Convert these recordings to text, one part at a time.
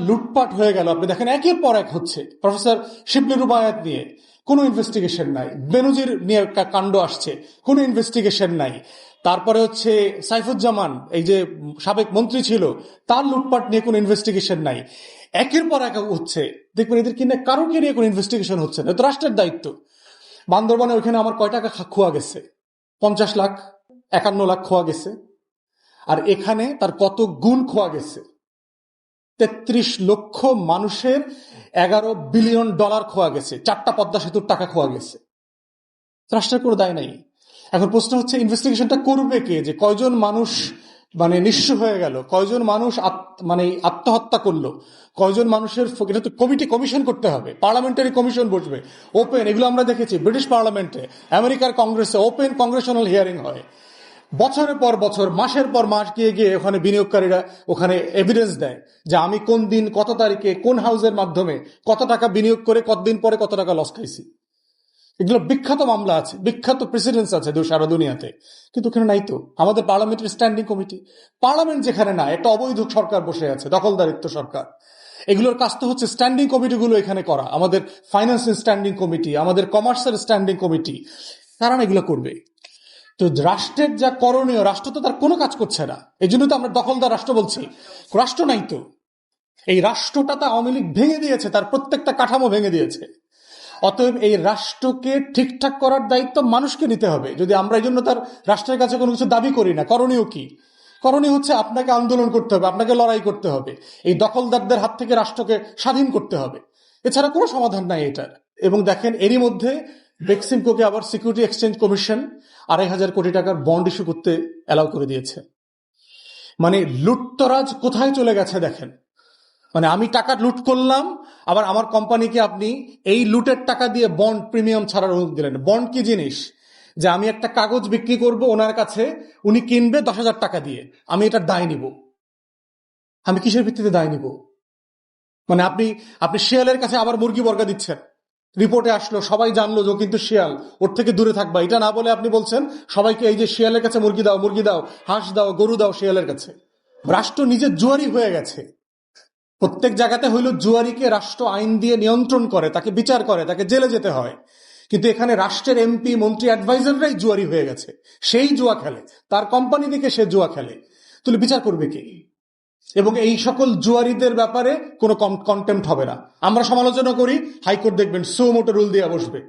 লুটপাট হয়ে গেল। আপনি দেখেন একের পর এক হচ্ছে। প্রফেসর শিবলি রুবায়াত নিয়ে কোনো ইনভেস্টিগেশন নাই, বেনজির নিয়ে কাণ্ড আসছে, কোনো ইনভেস্টিগেশন নাই। তারপরে হচ্ছে সাইফুজ্জামান, এই যে সাবেক মন্ত্রী ছিল, তার লুটপাট নিয়ে কোনো ইনভেস্টিগেশন নাই। একের পর এক হচ্ছে। দেখবেন এদের কিনে কারোকে নিয়ে কোনো ইনভেস্টিগেশন হচ্ছে না, এটা রাষ্ট্রের দায়িত্ব। বান্দরবানে ওইখানে আমার কয় টাকা খোয়া গেছে? 50 লাখ, 51 লাখ খোয়া গেছে। আর এখানে তার কত গুণ খোয়া গেছে? 33 লক্ষ মানুষের $11 বিলিয়ন খোয়া গেছে, 4টা পদ্মা সেতুর টাকা খোয়া গেছে। রাষ্ট্রের কোনো দায় নাই। এখন প্রশ্ন হচ্ছে ইনভেস্টিগেশনটা করবে কে? যে কয়জন মানুষ নিঃস্ব হয়ে গেল, কয়জন মানুষ আত্মহত্যা করলো, কয়জন মানুষের, এটা তো কমিশন করতে হবে, পার্লামেন্টারি কমিশন বসবে, ওপেন। এগুলো আমরা দেখেছি ব্রিটিশ পার্লামেন্টে, আমেরিকার কংগ্রেসে ওপেন কংগ্রেশনাল হিয়ারিং হয়। বছরের পর বছর, মাসের পর মাস গিয়ে গিয়ে ওখানে বিনিয়োগকারীরা ওখানে এভিডেন্স দেয় যে আমি কোন দিন কত তারিখে কোন হাউসের মাধ্যমে কত টাকা বিনিয়োগ করে কতদিন পরে কত টাকা লস খাইছি। এগুলো বিখ্যাত মামলা আছে, বিখ্যাত প্রেসিডেন্স আছে সারা দুনিয়াতে, কিন্তু ওখানে নাই তো। আমাদের পার্লামেন্টের স্ট্যান্ডিং কমিটি, পার্লামেন্ট যেখানে না, একটা অবৈধ সরকার বসে আছে, দখলদারিত্ব সরকার। এগুলোর কাজ তো হচ্ছে স্ট্যান্ডিং কমিটিগুলো এখানে করা, আমাদের ফাইন্যান্সিয়াল স্ট্যান্ডিং কমিটি, আমাদের কমার্সের স্ট্যান্ডিং কমিটি, তারা এগুলো করবে। তো রাষ্ট্রের যা করণীয়, রাষ্ট্র তো তার কোনো কাজ করছে না। এই জন্য তো আমরা দখলদার রাষ্ট্র বলছি। রাষ্ট্র নাই তো। এই রাষ্ট্রটা তো আওয়ামী লীগ ভেঙে দিয়েছে, তার প্রত্যেকটা কাঠামো ভেঙে দিয়েছে। অতএব এই রাষ্ট্রকে ঠিকঠাক করার দায়িত্ব মানুষকে নিতে হবে। যদি আমরা এই জন্য তার রাষ্ট্রের কাছে কোনো কিছু দাবি করি না, করণীয় কি? করণীয় হচ্ছে আপনাকে আন্দোলন করতে হবে, আপনাকে লড়াই করতে হবে, এই দখলদারদের হাত থেকে রাষ্ট্রকে স্বাধীন করতে হবে। এছাড়া কোনো সমাধান নাই এটার। এবং দেখেন এরই মধ্যে বেক্সিমকোকে আবার সিকিউরিটি এক্সচেঞ্জ কমিশন 2,500 কোটি টাকার বন্ড ইস্যু করতে অ্যালাউ করে দিয়েছে। লুটতরাজ কোথায় চলে গেছে দেখেন। আমি টাকা লুট করলাম, আবার আমার কোম্পানিকে আপনি এই লুটের টাকা দিয়ে বন্ড প্রিমিয়াম ছাড়ার অনুমতি দিলেন। বন্ড কি জিনিস? যে আমি একটা কাগজ বিক্রি করব ওনার কাছে, উনি কিনবে 10,000 টাকা দিয়ে, আমি এটার দায় নিব। আমি কিসের ভিত্তিতে দায় নিব? আপনি শিয়ালের কাছে আবার মুরগি বর্গা দিচ্ছেন। রিপোর্টে আসলো, সবাই জানলো যে কিন্তু শিয়াল, ওর থেকে দূরে থাকবা। এটা না বলে আপনি বলছেন সবাইকে এই যে শিয়ালের কাছে মুরগি দাও, মুরগি দাও, হাঁস দাও, গরু দাও শিয়ালের কাছে। রাষ্ট্র নিজের জুয়ারি হয়ে গেছে। প্রত্যেক জায়গাতে হইল জুয়ারিকে রাষ্ট্র আইন দিয়ে নিয়ন্ত্রণ করে, তাকে বিচার করে, তাকে জেলে যেতে হয়। কিন্তু এখানে রাষ্ট্রের এমপি, মন্ত্রী, অ্যাডভাইজাররাই জুয়ারি হয়ে গেছে। সেই জুয়া খেলে, তার কোম্পানি থেকে সে জুয়া খেলে। তাহলে বিচার করবে কে? এবং এই সকল জুয়ারিদের ব্যাপারে কোনো কন্টেম্পট হবে না। আমরা সমালোচনা করি, হাইকোর্ট দেখবেন সো মোটো রুল দিয়ে বসবে।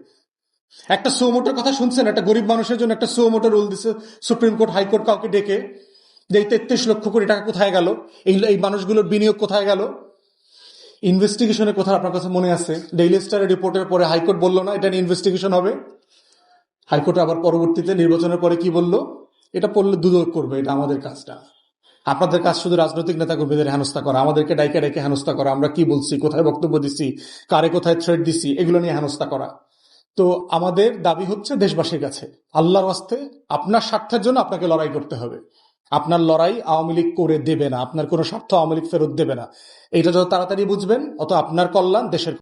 একটা সো মোটোর কথা শুনছেন? একটা গরিব মানুষের জন্য একটা সো মোটো রুল দিচ্ছে সুপ্রিম কোর্ট, হাইকোর্ট কাউকে ডেকে, যে 33 লক্ষ কোটি টাকা কোথায় গেল, এই মানুষগুলোর বিনিয়োগ কোথায় গেল? ইনভেস্টিগেশনের কথা আপনার কাছে মনে আছে? ডেইলি স্টারের রিপোর্টের পরে হাইকোর্ট বলল না এটা নিয়ে ইনভেস্টিগেশন হবে। হাইকোর্ট আবার পরবর্তীতে নির্বাচনের পরে কি বলল? এটা পড়লে দুদক করবে, এটা আমাদের কাজটা। আপনাদের কাজ শুধু রাজনৈতিক নেতা কর্মীদের হেনস্থা করা, আমাদেরকে ডাইকে ডাইকে হেনস্থা করা, আমরা কি বলছি, কোথায় বক্তব্য দিচ্ছি, কারে কোথায় থ্রেড দিচ্ছি, এগুলো নিয়ে হেনস্থা করা। তো আমাদের দাবি হচ্ছে দেশবাসীর কাছে, আল্লাহর ওয়াস্তে আপনার স্বার্থের জন্য আপনাকে লড়াই করতে হবে। আপনার লড়াই আওয়ামী লীগ করে দেবে না, আপনার কোনো স্বার্থ আওয়ামী লীগ ফেরত দেবে না। এইটা যত তাড়াতাড়ি বুঝবেন, অত আপনার কল্যাণ, দেশের